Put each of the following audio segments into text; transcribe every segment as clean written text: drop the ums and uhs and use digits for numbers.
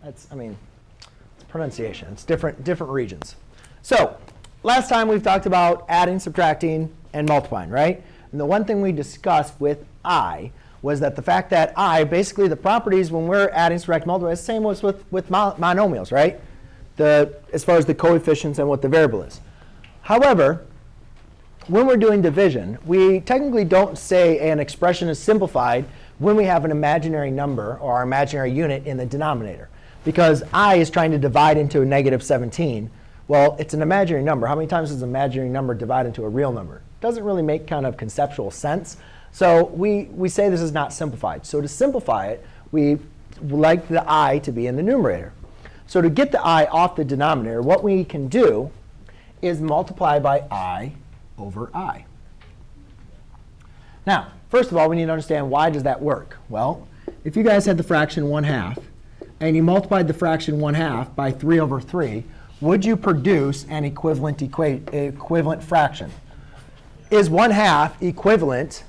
I mean, it's pronunciation. It's different regions. So last time we've talked about adding, subtracting, and multiplying, right? And the one thing we discussed with I was that the fact that basically the properties when we're adding, subtracting, multiplying is the same as with monomials, right? As far as the coefficients and what the variable is. However, when we're doing division, we technically don't say an expression is simplified when we have an imaginary number or our imaginary unit in the denominator. Because I is trying to divide into a negative 17. Well, it's an imaginary number. How many times does an imaginary number divide into a real number? It doesn't really make kind of conceptual sense. So we say this is not simplified. So to simplify it, we like the I to be in the numerator. So to get the I off the denominator, what we can do is multiply by I over I. Now, first of all, we need to understand why does that work? Well, if you guys had the fraction 1/2, and you multiplied the fraction 1/2 by 3 over 3, would you produce an equivalent fraction? Is 1/2 equivalent?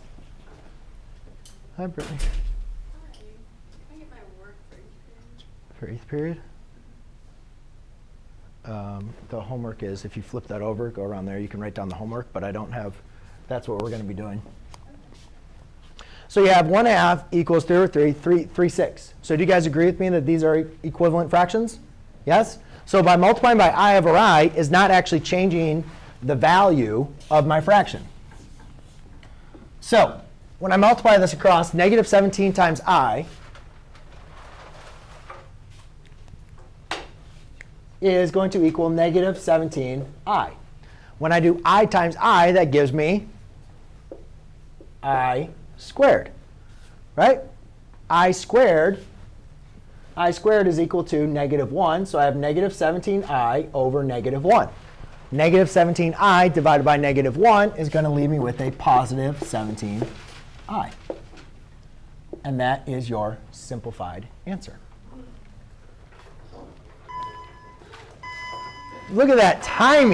Hi, Brittany. Hi. Can I get my work for 8th period? For 8th period? The homework is, if you flip that over, go around there, you can write down the homework, but I don't have, that's what we're going to be doing. So you have 1/2 equals 3 over 3, 3/6. So do you guys agree with me that these are equivalent fractions? Yes? So by multiplying by I over I is not actually changing the value of my fraction. So when I multiply this across, negative 17 times I is going to equal negative 17I. When I do I times I, that gives me I squared, right? I squared is equal to -1. So I have negative 17I over -1. Negative 17I divided by -1 is going to leave me with a positive 17I. And that is your simplified answer. Look at that timing.